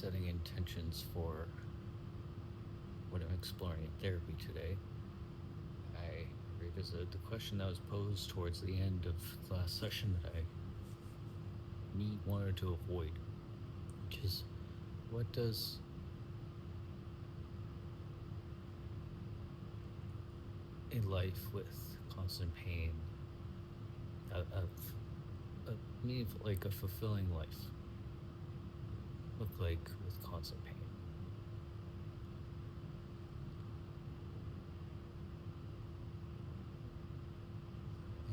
setting intentions for what I'm exploring in therapy today, I revisited the question that was posed towards the end of the last session that I wanted to avoid, which is, what does a life with constant pain, a meaningful, like a fulfilling life, look like with constant pain?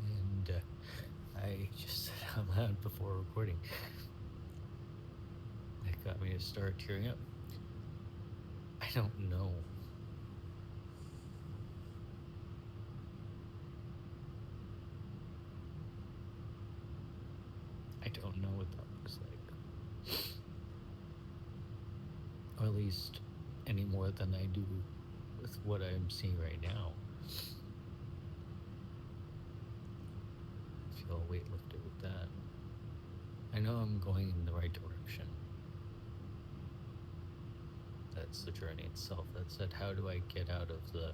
And I just said out loud before recording. That got me to start tearing up. I don't know. I don't know what that looks like. Or at least any more than I do with what I'm seeing right now. I feel a weight lifted with that. I know I'm going in the right direction. That's the journey itself. That said, how do I get out of the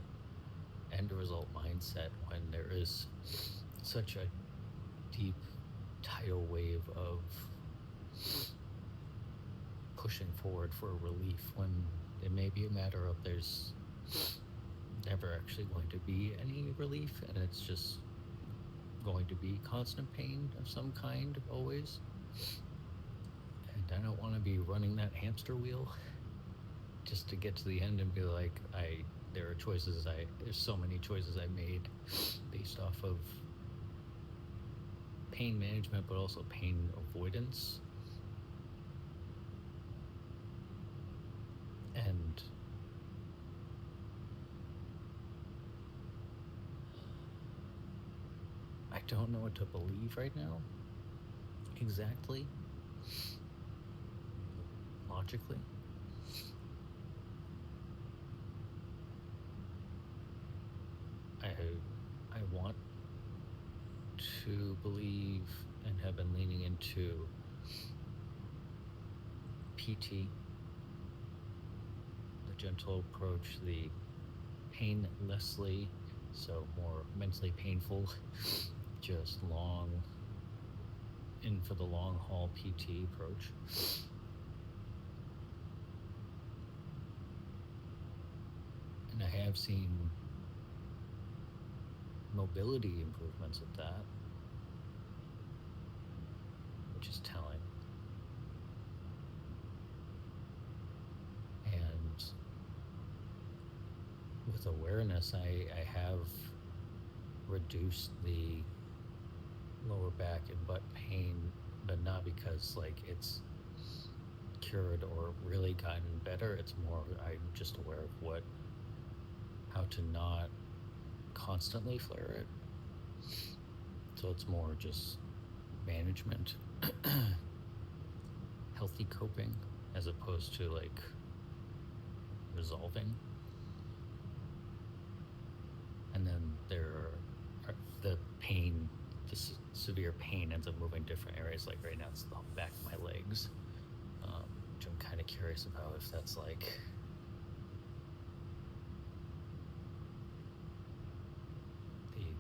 end result mindset when there is such a deep tidal wave of pushing forward for relief, when it may be a matter of there's never actually going to be any relief, and it's just going to be constant pain of some kind always? And I don't want to be running that hamster wheel just to get to the end and be like, there's so many choices I made based off of pain management, but also pain avoidance. And I don't know what to believe right now, exactly, logically. I want to believe and have been leaning into PT, the gentle approach, the painlessly, so more mentally painful, just in for the long haul PT approach. And I have seen mobility improvements at that, which is telling. And with awareness, I have reduced the lower back and butt pain, but not because like it's cured or really gotten better. It's more, I'm just aware of how to not constantly flare it. So it's more just management, healthy coping, as opposed to like resolving. And then there are the pain, the severe pain ends up moving different areas. Like right now it's the back of my legs, which I'm kind of curious about, if that's like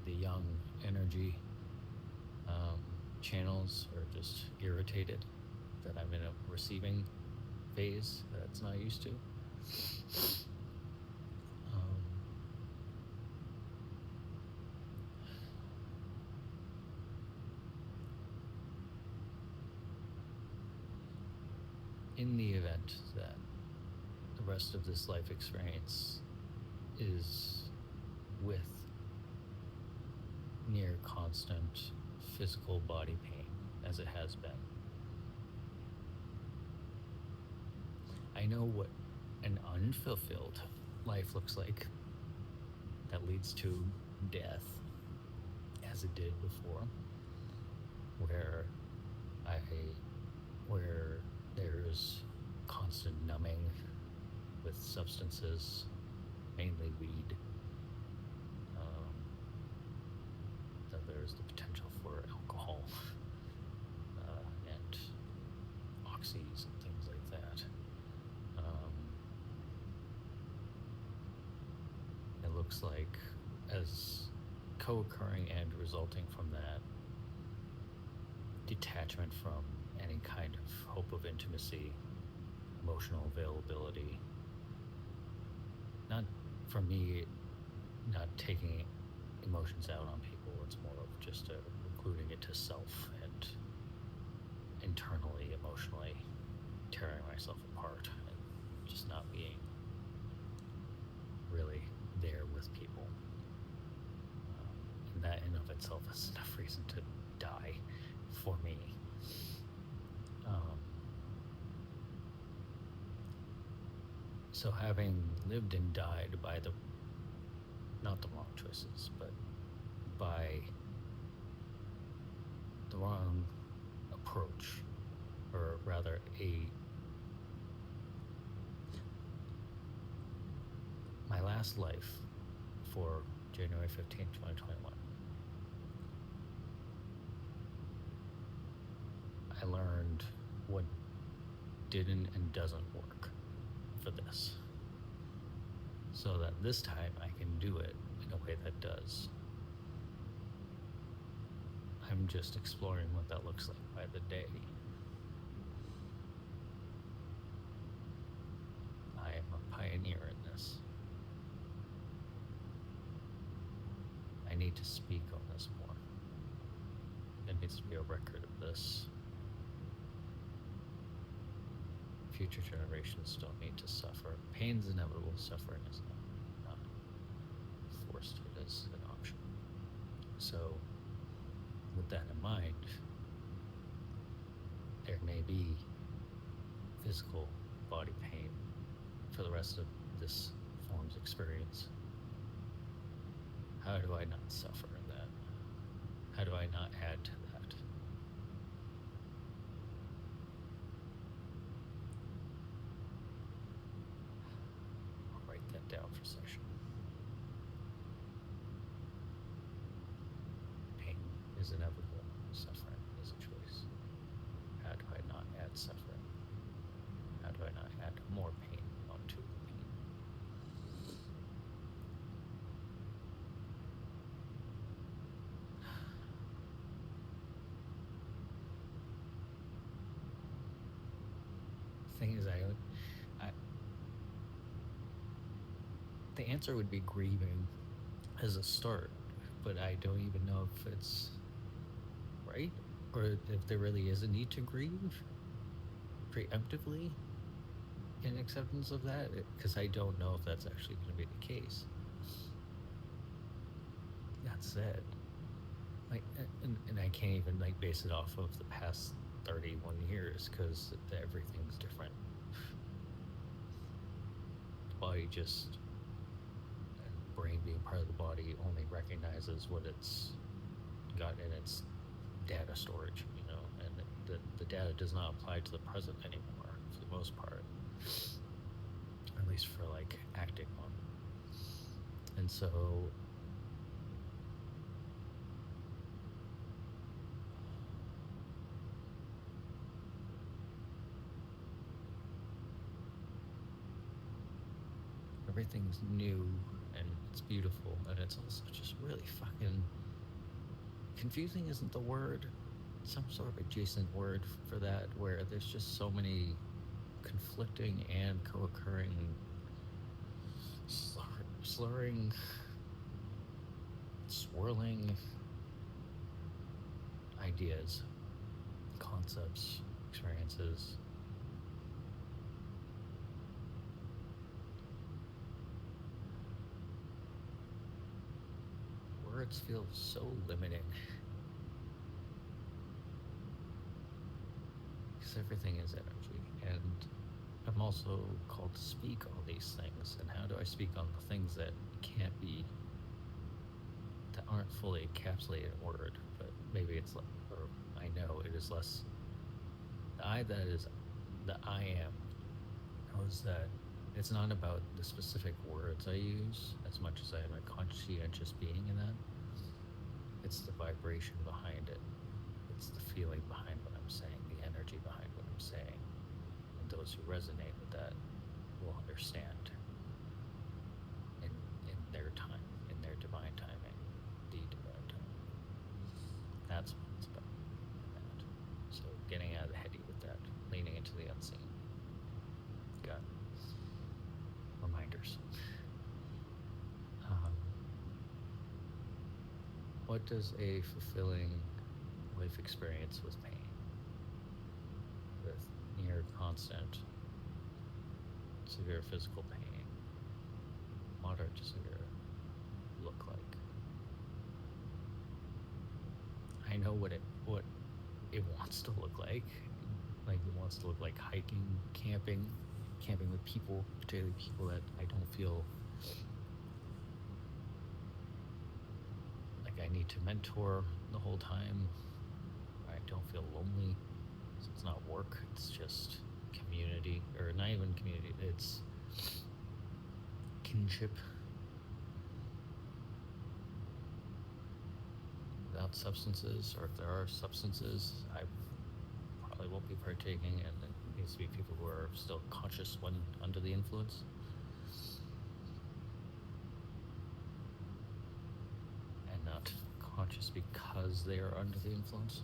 the yang energy channels are just irritated, that I'm in a receiving phase that it's not used to. In the event that the rest of this life experience is with near constant physical body pain, as it has been, I know what an unfulfilled life looks like that leads to death, as it did before, where there's constant numbing with substances, mainly weed. That there's the potential for alcohol and oxys and things like that. looks like as co-occurring and resulting from that detachment from any kind of hope of intimacy, emotional availability. Not, for me, not taking emotions out on people. It's more of just including it to self and internally, emotionally tearing myself apart and just not being really there with people. And that in of itself is enough reason to die for me. So having lived and died by not the wrong choices, but by the wrong approach, or rather my last life for January 15th, 2021, I learned what didn't and doesn't work for this, so that this time I can do it in a way that does. I'm just exploring what that looks like by the day. I am a pioneer in this. I need to speak on this more. There needs to be a record of this. Future generations don't need to suffer. Pain's inevitable, suffering is not forced, it is an option. So, with that in mind, there may be physical body pain for the rest of this form's experience. How do I not suffer in that? How do I not add to that? I'll write that down for session. Pain is inevitable. Suffering is a choice. How do I not add suffering? How do I not add more pain onto the pain? The thing is, the answer would be grieving as a start, but I don't even know if it's right, or if there really is a need to grieve preemptively in acceptance of that, because I don't know if that's actually going to be the case. That said, and I can't even base it off of the past 31 years, because everything's different. The body just, and brain being part of the body, only recognizes what it's got in its data storage, and the data does not apply to the present anymore for the most part, at least for acting on. And so everything's new and it's beautiful, and it's also just really fucking confusing isn't the word, some sort of adjacent word for that, where there's just so many conflicting and co-occurring slurring, swirling ideas, concepts, experiences. Words feel so limiting, because everything is energy, and I'm also called to speak all these things. And how do I speak on the things that aren't fully encapsulated in word, but maybe it's or I know it is less. The I am knows that it's not about the specific words I use as much as I am a conscientious being in that. It's the vibration behind it. It's the feeling behind what I'm saying, the energy behind what I'm saying. And those who resonate with that will understand in their time. divine timing, the divine timing. That's what it's about. That. So getting out of the heady with that, leaning into the unseen. Got reminders. What does a fulfilling life experience with pain, with near constant severe physical pain, moderate to severe, look like? I know what it wants to look like. Like, it wants to look like hiking, camping with people, particularly people that I don't feel like I need to mentor the whole time. I don't feel lonely. So it's not work, it's just community, or not even community, it's kinship. Without substances, or if there are substances, I probably won't be partaking, and it needs to be people who are still conscious when under the influence. And not conscious because they are under the influence.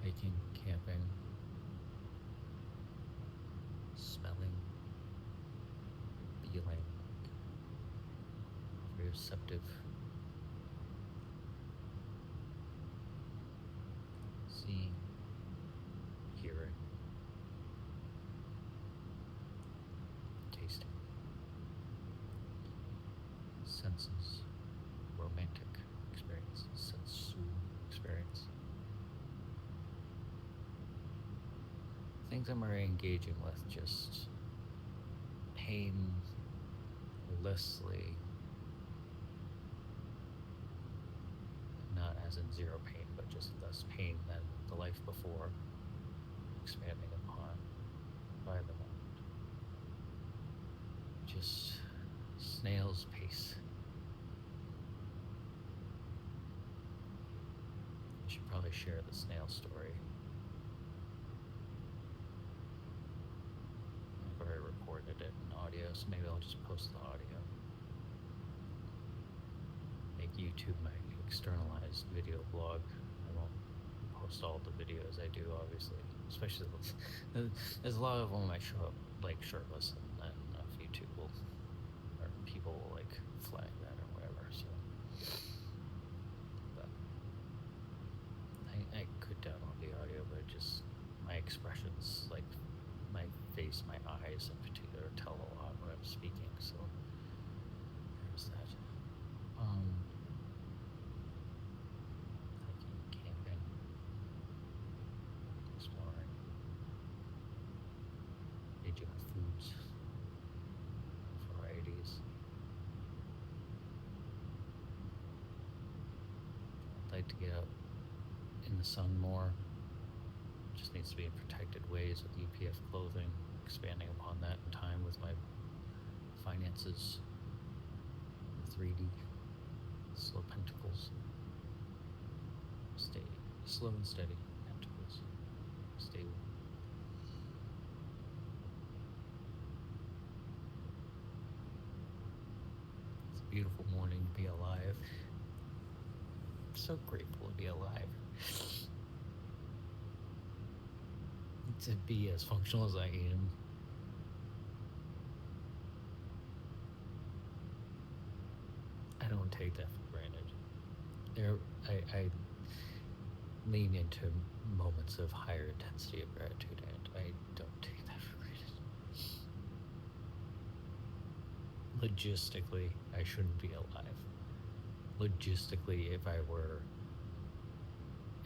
Hiking, camping, smelling, feeling, receptive, seeing, hearing, tasting, senses, romantic experience, sensual experience. Things I'm already engaging with, just painlessly, not as in zero pain, but just less pain than the life before, expanding upon by the moment. Just snail's pace. I should probably share the snail story. I've already recorded it in audio, so maybe I'll just post the audio. Make YouTube my externalized video blog. I won't post all the videos I do, obviously. Especially there's a lot of them I show up like shirtless, and then YouTube will, or people will like flag that or whatever. So, but I could download the audio, but just my expressions, like my face, my eyes in particular, tell a lot when I'm speaking. So there's that. Hiking, camping, exploring, engaging with foods, varieties. I'd like to get out in the sun more. Just needs to be in protected ways with UPF clothing, expanding upon that in time with my finances, 3D, slow pentacles, slow and steady pentacles, stable. It's a beautiful morning to be alive. I'm so grateful to be alive. To be as functional as I am. I don't take that for granted. I lean into moments of higher intensity of gratitude, and I don't take that for granted. Logistically, I shouldn't be alive. Logistically, if I were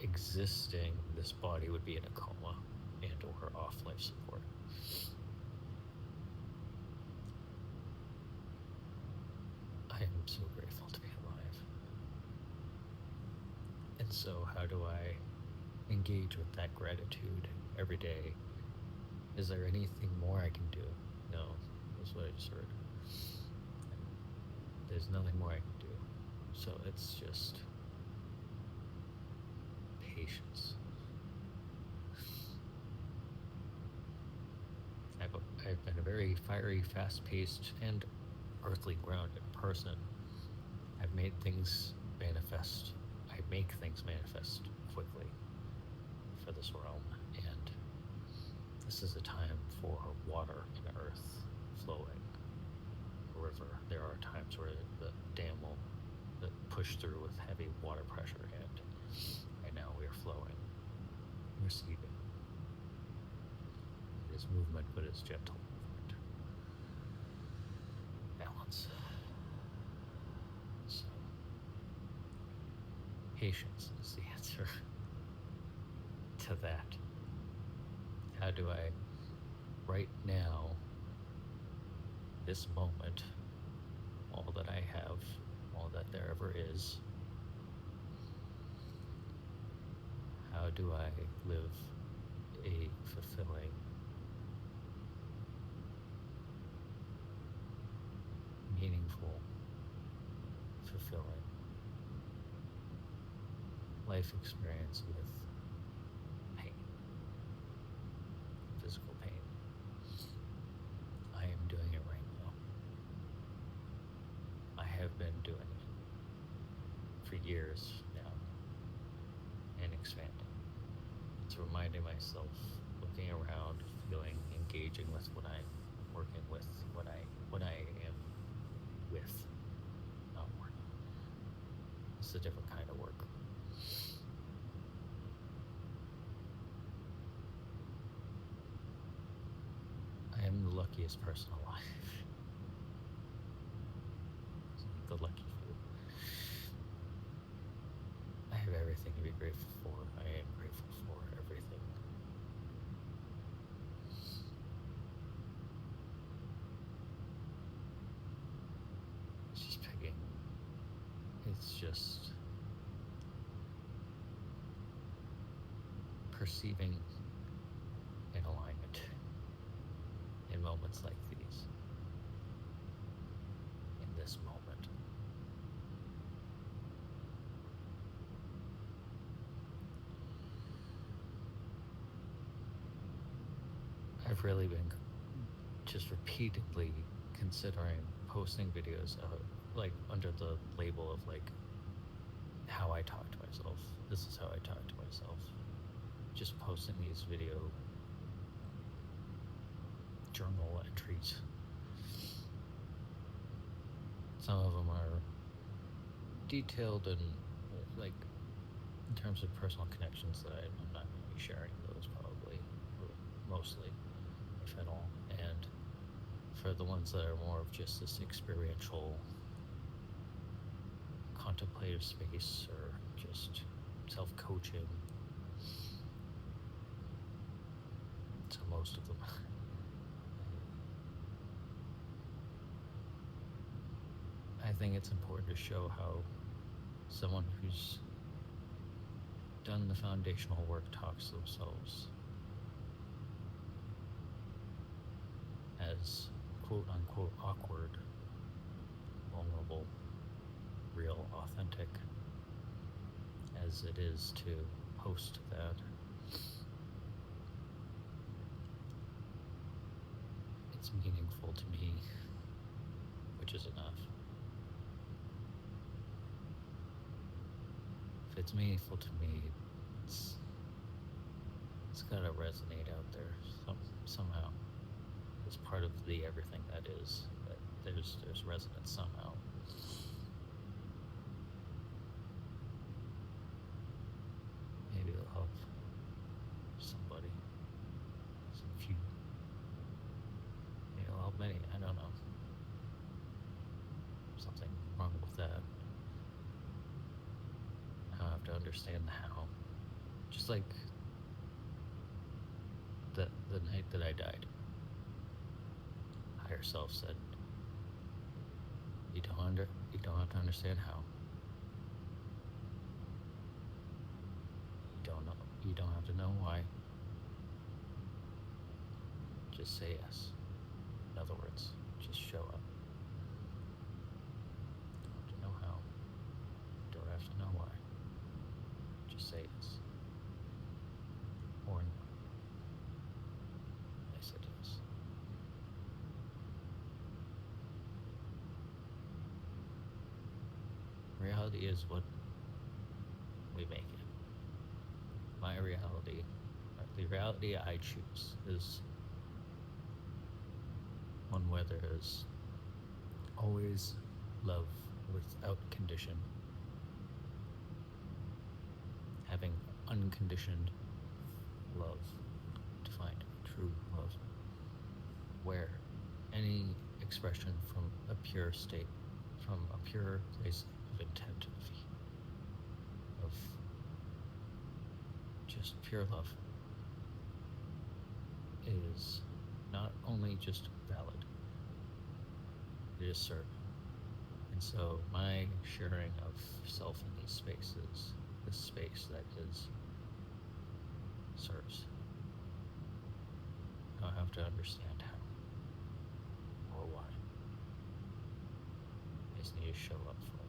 existing, this body would be in a coma and or off life support. I am so grateful to be alive. And so how do I engage with that gratitude every day? Is there anything more I can do? No, that's what I just heard. There's nothing more I can do. So it's just patience. I've been a very a fiery, fast-paced, and earthly grounded person. I've made things manifest. I make things manifest quickly for this realm, and this is a time for water and earth flowing. A river. There are times where the dam will push through with heavy water pressure, and right now we are flowing, receiving. It is movement, but it's gentle movement. Balance. So, patience is the answer to that. How do I, right now, this moment, all that I have, all that there ever is, how do I live a fulfilling, meaningful, fulfilling life experience with pain, physical pain? I am doing it right now. I have been doing it for years now, and expanding. It's reminding myself, looking around, feeling, engaging with what I'm working with, what I am with, not working. It's a different kind of work. I am the luckiest person alive. The lucky few. I have everything to be grateful for. I am grateful for everything. It's just picking. It's just perceiving in alignment in moments like these. In this moment. I've really been just repeatedly considering posting videos like under the label of like how I talk to myself. This is how I talk to myself. Just posting these video journal entries. Some of them are detailed and like in terms of personal connections that I'm not going to be sharing those probably, mostly, if at all. And for the ones that are more of just this experiential, contemplative space or just self-coaching, so most of them. I think it's important to show how someone who's done the foundational work talks to themselves as quote-unquote awkward, vulnerable, real, authentic as it is to post that. It's meaningful to me, which is enough. If it's meaningful to me, it's gotta resonate out there somehow. It's part of the everything that is. That there's resonance somehow. Maybe it'll help somebody, some few. Maybe it'll help many. I don't know. Something wrong with that. I have to understand the how. Just like the night that I died. Higher self said, you don't have to understand how. You don't have to know why. Just say yes. In other words, just show up. Don't have to know how. Don't have to know why. Just say yes. Or no. I said yes. reality is what we make it. My reality, the reality I choose, is one where there is always love without condition, having unconditioned love to find true love, where any expression from a pure state, from a pure place of intent, of just pure love, is not only just valid, it is certain. And so my sharing of self in these spaces, this space that is, serves. I don't have to understand how or why. I just need to show up for it.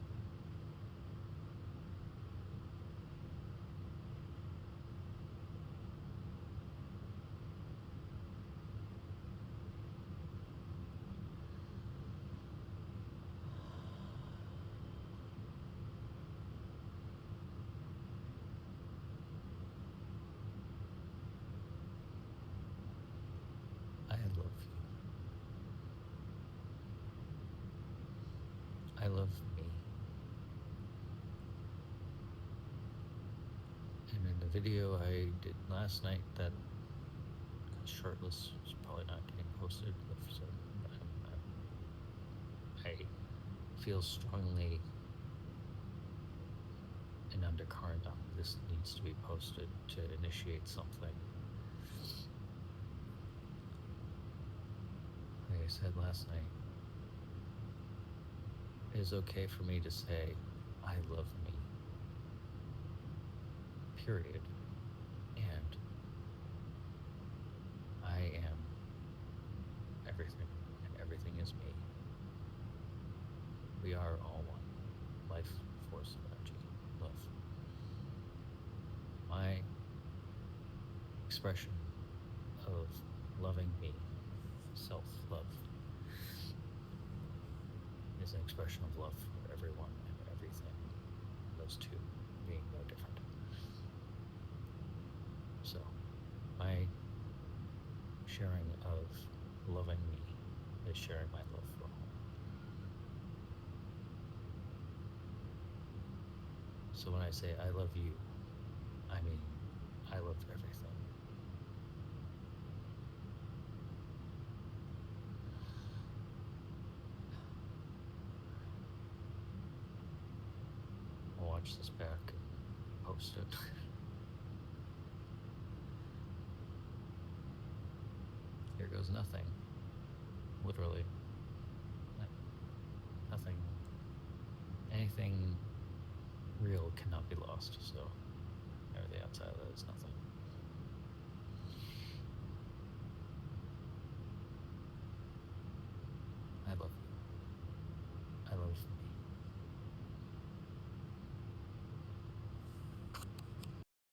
I love you. I love me. And in the video I did last night, that shirtless is probably not getting posted, so I feel strongly an undercurrent of this needs to be posted to initiate something. Like I said last night, it is okay for me to say, I love me, period. And I am everything, and everything is me. We are all one. Life, force, energy, love. My expression of loving me, self-love, is an expression of love for everyone and everything, those two being no different. So, my sharing of loving me is sharing my love for all. So when I say I love you, I mean I love everything. I'll watch this back and post it. Here goes nothing. Literally. Nothing. Anything real cannot be lost, so everything outside of that is nothing.